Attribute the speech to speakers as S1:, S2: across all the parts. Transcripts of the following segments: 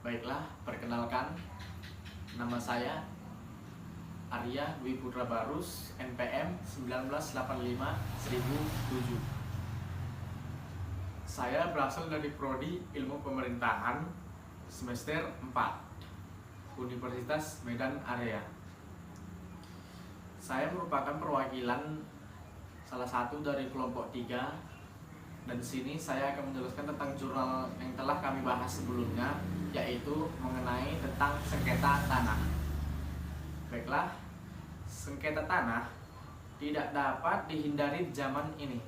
S1: Baiklah, perkenalkan, nama saya Arya Dwi Putra Barus, NPM 1985-1007. Saya berasal dari Prodi Ilmu Pemerintahan semester 4, Universitas Medan Area. Saya merupakan perwakilan salah satu dari kelompok 3, dan di sini saya akan menjelaskan tentang jurnal yang telah kami bahas sebelumnya, yaitu mengenai tentang sengketa tanah. Baiklah, sengketa tanah tidak dapat dihindari zaman ini.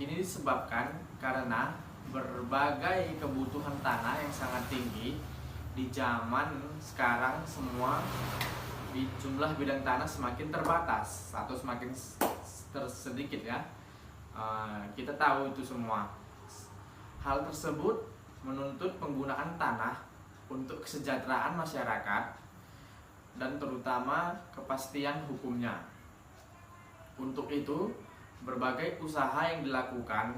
S1: Ini disebabkan karena berbagai kebutuhan tanah yang sangat tinggi di zaman sekarang. Semua di jumlah bidang tanah semakin terbatas atau semakin tersedikit ya. Kita tahu itu semua. Hal tersebut menuntut penggunaan tanah untuk kesejahteraan masyarakat dan terutama kepastian hukumnya. Untuk itu, berbagai usaha yang dilakukan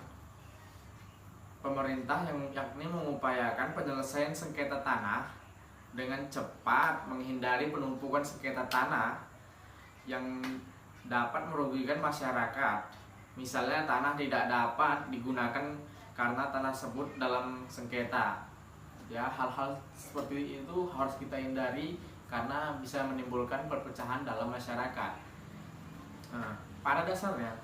S1: pemerintah yang yakni mengupayakan penyelesaian sengketa tanah dengan cepat, menghindari penumpukan sengketa tanah yang dapat merugikan masyarakat. Misalnya tanah tidak dapat digunakan karena tanah tersebut dalam sengketa. Ya, hal-hal seperti itu harus kita hindari karena bisa menimbulkan perpecahan dalam masyarakat. Nah, pada dasarnya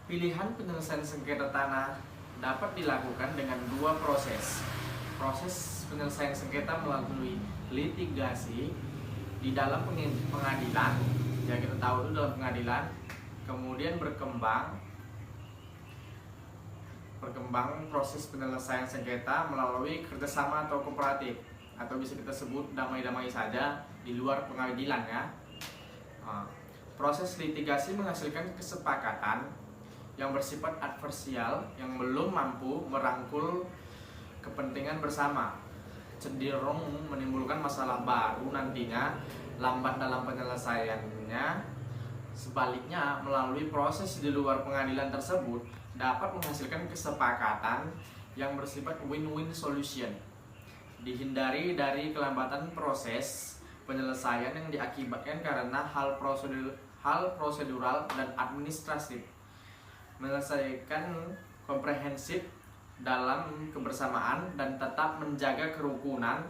S1: pilihan penyelesaian sengketa tanah dapat dilakukan dengan dua proses. Proses penyelesaian sengketa melalui litigasi di dalam pengadilan, ya kita tahu itu dalam pengadilan, kemudian berkembang proses penyelesaian sengketa melalui kerjasama atau kooperatif, atau bisa kita sebut damai-damai saja di luar pengadilan ya. Proses litigasi menghasilkan kesepakatan yang bersifat adversial yang belum mampu merangkul kepentingan bersama, cenderung menimbulkan masalah baru nantinya, lambat dalam penyelesaiannya. Sebaliknya, melalui proses di luar pengadilan tersebut dapat menghasilkan kesepakatan yang bersifat win-win solution. Dihindari dari kelambatan proses penyelesaian yang diakibatkan karena hal prosedural dan administratif. Menyelesaikan komprehensif dalam kebersamaan dan tetap menjaga kerukunan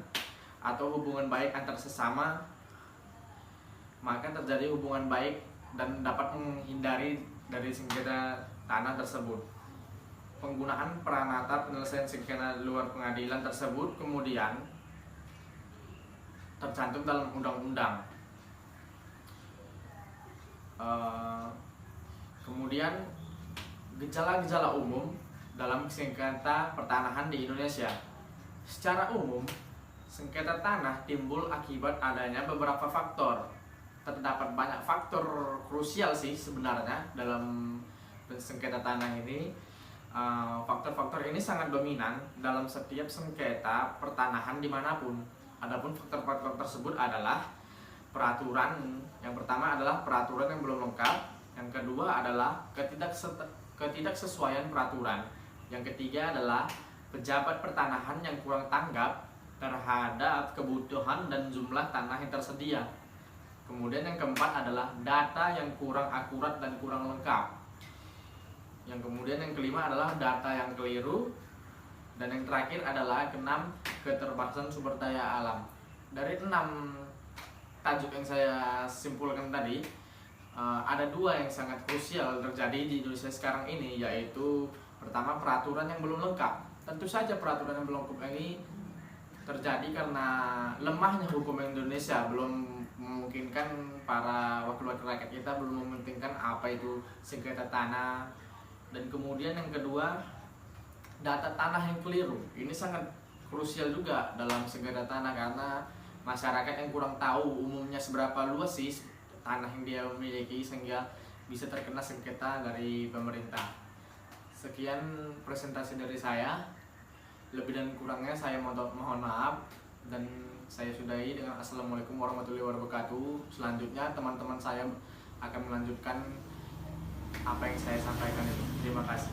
S1: atau hubungan baik antar sesama, maka terjadi hubungan baik dan dapat menghindari dari sengketa tanah tersebut. Penggunaan peranata penyelesaian sengketa luar pengadilan tersebut kemudian tercantum dalam undang-undang. Kemudian gejala-gejala umum dalam sengketa pertanahan di Indonesia. Secara umum, sengketa tanah timbul akibat adanya beberapa faktor. Terdapat banyak faktor krusial sih sebenarnya dalam sengketa tanah ini. Faktor-faktor ini sangat dominan dalam setiap sengketa pertanahan dimanapun. Adapun faktor-faktor tersebut adalah peraturan. Yang pertama adalah peraturan yang belum lengkap. Yang kedua adalah ketidaksesuaian peraturan. Yang ketiga adalah pejabat pertanahan yang kurang tanggap terhadap kebutuhan dan jumlah tanah yang tersedia. Kemudian yang keempat adalah data yang kurang akurat dan kurang lengkap. Yang kemudian yang kelima adalah data yang keliru. Dan yang terakhir adalah keenam, keterbatasan sumber daya alam. Dari 6 tajuk yang saya simpulkan tadi, ada 2 yang sangat krusial terjadi di Indonesia sekarang ini, yaitu pertama, peraturan yang belum lengkap. Tentu saja peraturan yang belum lengkap ini terjadi karena lemahnya hukum Indonesia, belum memungkinkan para wakil-wakil rakyat kita belum mementingkan apa itu sengketa tanah. Dan kemudian yang kedua, data tanah yang keliru. Ini sangat krusial juga dalam sengketa tanah karena masyarakat yang kurang tahu umumnya seberapa luas sih tanah yang dia miliki sehingga bisa terkena sengketa dari pemerintah. Sekian presentasi dari saya. Lebih dan kurangnya saya mohon maaf, dan saya sudahi dengan assalamualaikum warahmatullahi wabarakatuh. Selanjutnya teman-teman saya akan melanjutkan apa yang saya sampaikan itu. Terima kasih.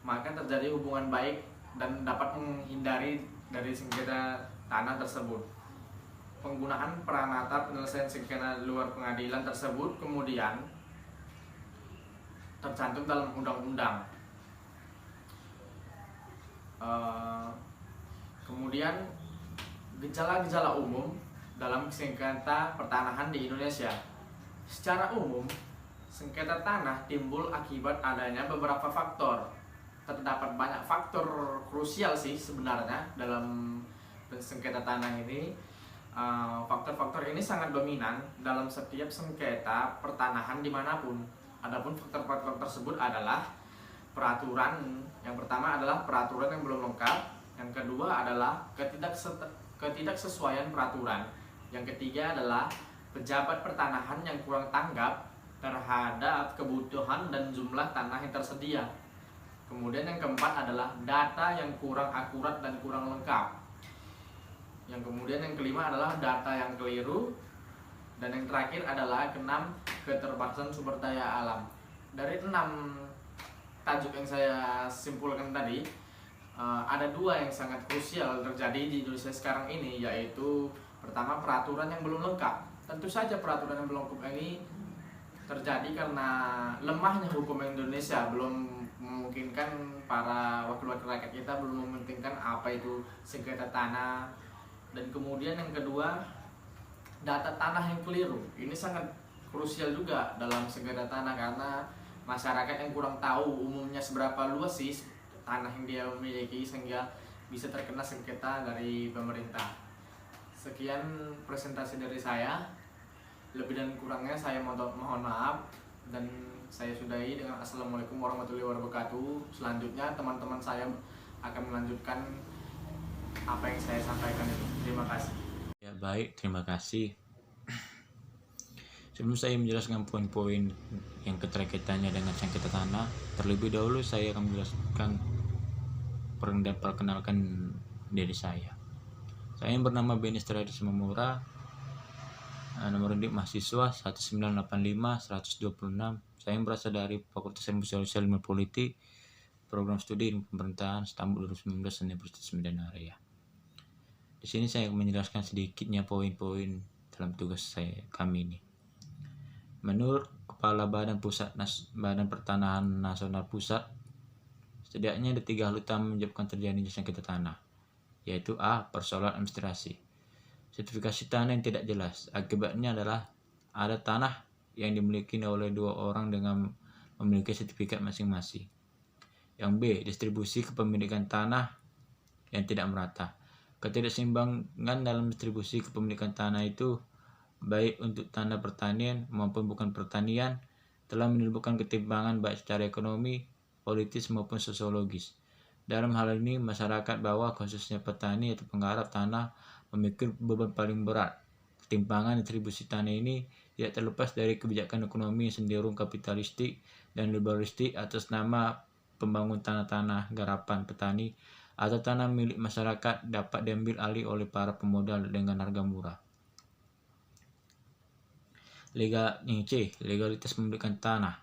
S1: Maka terjadi hubungan baik dan dapat menghindari dari sengketa tanah tersebut. Penggunaan peranata penyelesaian sengketa luar pengadilan tersebut kemudian tercantum dalam undang-undang. Kemudian gejala-gejala umum dalam sengketa pertanahan di Indonesia. Secara umum, sengketa tanah timbul akibat adanya beberapa faktor. Terdapat banyak faktor krusial sih sebenarnya dalam sengketa tanah ini. Faktor-faktor ini sangat dominan dalam setiap sengketa pertanahan dimanapun. Adapun faktor-faktor tersebut adalah peraturan. Yang pertama adalah peraturan yang belum lengkap. Yang kedua adalah ketidaksesuaian peraturan. Yang ketiga adalah pejabat pertanahan yang kurang tanggap terhadap kebutuhan dan jumlah tanah yang tersedia. Kemudian yang keempat adalah data yang kurang akurat dan kurang lengkap. Yang kemudian yang kelima adalah data yang keliru. Dan yang terakhir adalah keenam, keterbatasan sumber daya alam. Dari 6 tajuk yang saya simpulkan tadi, ada 2 yang sangat krusial terjadi di Indonesia sekarang ini, yaitu pertama peraturan yang belum lengkap. Tentu saja peraturan yang belum lengkap ini terjadi karena lemahnya hukum Indonesia, belum memungkinkan para wakil-wakil rakyat kita belum mementingkan apa itu sengketa tanah. Dan kemudian yang kedua, data tanah yang keliru. Ini sangat krusial juga dalam sengketa tanah karena masyarakat yang kurang tahu umumnya seberapa luas sih tanah yang dia miliki sehingga bisa terkena sengketa dari pemerintah. Sekian presentasi dari saya. Lebih dan kurangnya saya mohon maaf, dan saya sudahi dengan Assalamualaikum warahmatullahi wabarakatuh. Selanjutnya teman-teman saya akan melanjutkan apa yang saya sampaikan itu. Terima kasih.
S2: Ya baik, terima kasih. Sebelum saya menjelaskan poin-poin yang keterkaitannya dengan sengketa tanah, terlebih dahulu saya akan menjelaskan dan perkenalkan diri saya. Saya yang bernama Beni Stradis Mamura, nomor induk mahasiswa 1985-126. Saya yang berasal dari Fakultas Ilmu Sosial dan Politik, Program Studi Ilmu Pemerintahan Istanbul 2019 Universitas Medan Area. Di sini saya akan menjelaskan sedikitnya poin-poin dalam tugas kami ini. Menurut Kepala Badan Pertanahan Nasional Pusat, setidaknya ada 3 hal utama menyebabkan terjadinya sengketa tanah, yaitu A. Persoalan administrasi. Sertifikasi tanah yang tidak jelas. Akibatnya adalah ada tanah yang dimiliki oleh 2 orang dengan memiliki sertifikat masing-masing. Yang B. Distribusi kepemilikan tanah yang tidak merata. Ketidakseimbangan dalam distribusi kepemilikan tanah itu, baik untuk tanah pertanian maupun bukan pertanian, telah menimbulkan ketimpangan baik secara ekonomi, politis maupun sosiologis. Dalam hal ini, masyarakat bawah khususnya petani atau penggarap tanah memikul beban paling berat. Ketimpangan distribusi tanah ini tidak terlepas dari kebijakan ekonomi yang cenderung kapitalistik dan liberalistik atas nama pembangun tanah-tanah garapan petani atau tanah milik masyarakat dapat diambil alih oleh para pemodal dengan harga murah. Legalitas pemilikan tanah.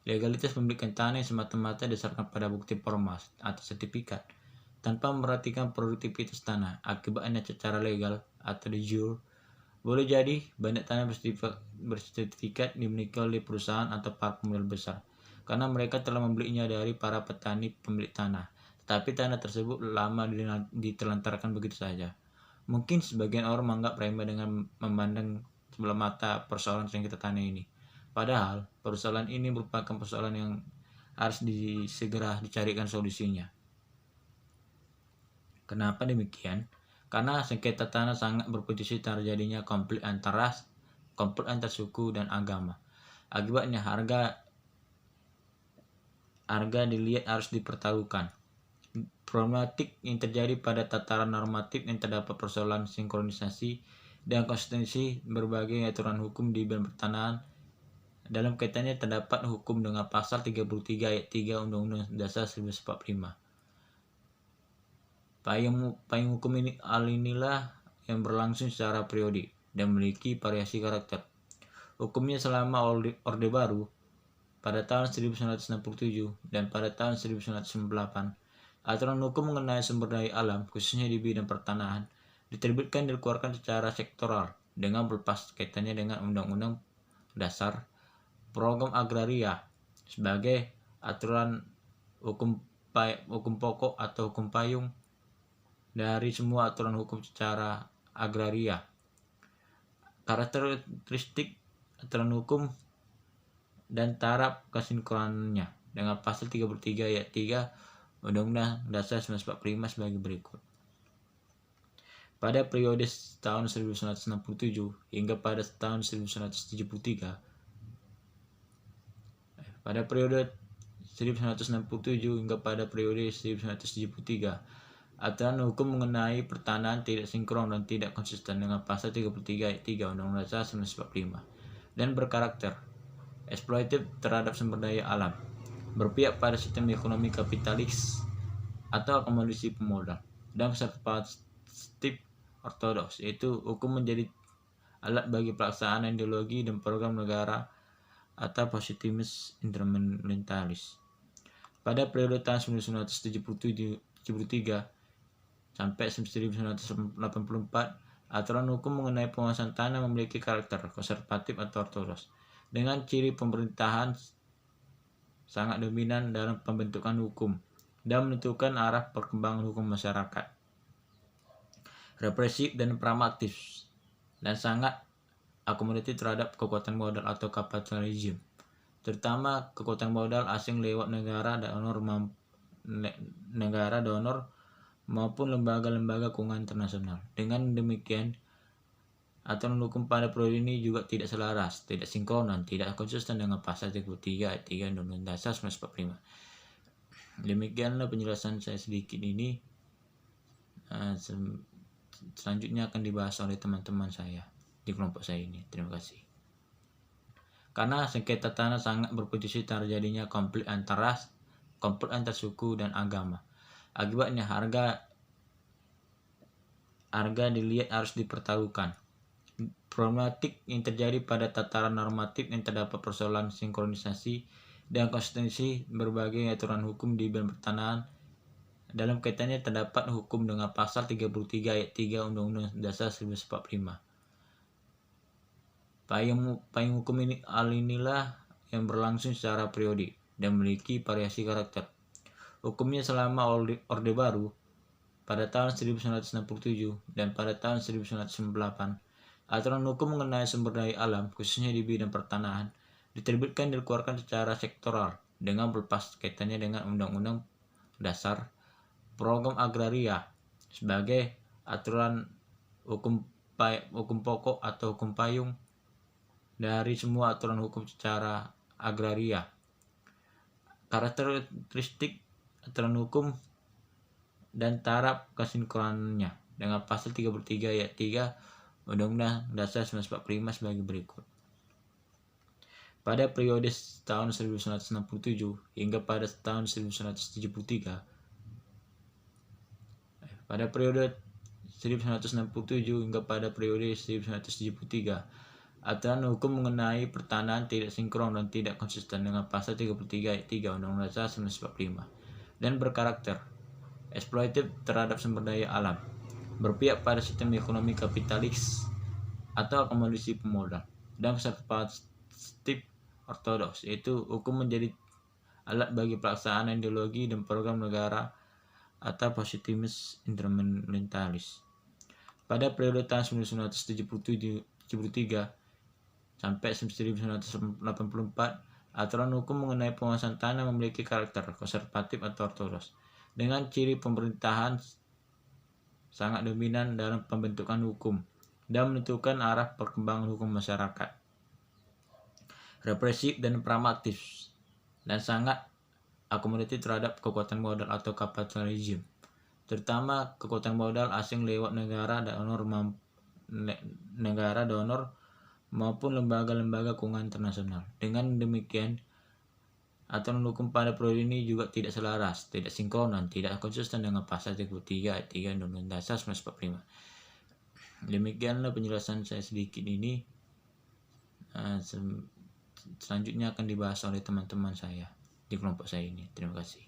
S2: Legalitas pemilikan tanah yang semata-mata didasarkan pada bukti formal atau sertifikat, tanpa memperhatikan produktivitas tanah. Akibatnya secara legal atau de jure, boleh jadi banyak tanah bersertifikat dimiliki oleh perusahaan atau para pemodal besar, karena mereka telah membelinya dari para petani pemilik tanah. Tetapi tanah tersebut lama ditelantarkan begitu saja. Mungkin sebagian orang menganggap remeh dengan memandang sebelah mata persoalan sengketa tanah ini. Padahal persoalan ini merupakan persoalan yang harus segera dicarikan solusinya. Kenapa demikian? Karena sengketa tanah sangat berpotensi terjadinya konflik antar ras, konflik antar suku dan agama. Akibatnya harga dilihat harus dipertaruhkan. Problematik yang terjadi pada tataran normatif yang terdapat persoalan sinkronisasi dan konsistensi berbagai aturan hukum di bidang pertanahan. Dalam kaitannya terdapat hukum dengan pasal 33 ayat 3 Undang-Undang Dasar 1945. Payung hukum inilah yang berlangsung secara periodik dan memiliki variasi karakter. Hukumnya selama Orde Baru pada tahun 1967 dan pada tahun 1998. Aturan hukum mengenai sumber daya alam, khususnya di bidang pertanahan, diterbitkan dan dikeluarkan secara sektoral dengan berlepas kaitannya dengan Undang-Undang Dasar, Program Agraria sebagai aturan hukum pokok atau hukum payung dari semua aturan hukum secara agraria. Karakteristik aturan hukum dan taraf kesinkronannya dengan pasal 33 ayat 3 Undang-Undang Dasar 1945 sebagai berikut. Pada periode tahun 1967 hingga pada tahun 1973, pada periode 1967 hingga pada periode 1973, aturan hukum mengenai pertanahan tidak sinkron dan tidak konsisten dengan pasal 33 ayat 3 Undang-Undang Dasar 1945 dan berkarakter eksploitatif terhadap sumber daya alam, berpihak pada sistem ekonomi kapitalis atau akomodasi pemodal, dan konservatif ortodoks, yaitu hukum menjadi alat bagi pelaksanaan ideologi dan program negara atau positivisme instrumentalis. Pada periode tahun 1973 sampai 1984, aturan hukum mengenai penguasaan tanah memiliki karakter konservatif atau ortodoks, dengan ciri pemerintahan sangat dominan dalam pembentukan hukum dan menentukan arah perkembangan hukum masyarakat. Represif dan pragmatis, dan sangat akomodatif terhadap kekuatan modal atau kapitalisme, terutama kekuatan modal asing lewat negara donor maupun lembaga-lembaga keuangan internasional. Dengan demikian, aturan hukum pada periode ini juga tidak selaras, tidak sinkron, dan tidak konsisten dengan pasal 33 ayat 3 Undang-Undang Dasar 1945. Demikianlah penjelasan saya sedikit ini. Selanjutnya akan dibahas oleh teman-teman saya di kelompok saya ini. Terima kasih. Karena sengketa tanah sangat berpotensi terjadinya konflik antar suku dan agama. Akibatnya harga dilihat harus dipertaruhkan. Problematik yang terjadi pada tataran normatif yang terdapat persoalan sinkronisasi dan konsistensi berbagai aturan hukum di bidang pertanahan. Dalam kaitannya terdapat hukum dengan pasal 33 ayat 3 Undang-Undang Dasar 1945. Payung hukum inilah yang berlangsung secara periodik dan memiliki variasi karakter. Hukumnya selama Orde Baru pada tahun 1967 dan pada tahun 1998, aturan hukum mengenai sumber daya alam, khususnya di bidang pertanahan, diterbitkan dan dikeluarkan secara sektoral dengan berlepas kaitannya dengan Undang-Undang Dasar, Program Agraria sebagai aturan hukum pokok atau hukum payung dari semua aturan hukum secara agraria. Karakteristik aturan hukum dan taraf kesinkronannya dengan pasal 33 ayat 3 Undang-Undang Dasar 1945 sebagai berikut. Pada periode tahun 1967 hingga pada tahun 1973, pada periode 1967 hingga pada periode 1973, aturan hukum mengenai pertanahan tidak sinkron dan tidak konsisten dengan pasal 33 ayat 3 Undang-Undang Dasar 1945 dan berkarakter eksploitatif terhadap sumber daya alam, berpihak pada sistem ekonomi kapitalis atau akomodasi pemodal, dan konservatif ortodoks, yaitu hukum menjadi alat bagi pelaksanaan ideologi dan program negara atau positivisme instrumentalis. Pada periode tahun 1973 sampai 1984, aturan hukum mengenai penguasaan tanah memiliki karakter konservatif atau ortodoks, dengan ciri pemerintahan sangat dominan dalam pembentukan hukum dan menentukan arah perkembangan hukum masyarakat. Represif dan pragmatis, dan sangat akomodatif terhadap kekuatan modal atau kapitalisme, terutama kekuatan modal asing lewat negara donor maupun lembaga-lembaga keuangan internasional. Dengan demikian, aturan hukum pada periode ini juga tidak selaras, tidak sinkron, dan tidak konsisten dengan pasal 33 ayat 3 Undang-Undang Dasar 1945. Demikianlah penjelasan saya sedikit ini. Selanjutnya akan dibahas oleh teman-teman saya di kelompok saya ini. Terima kasih.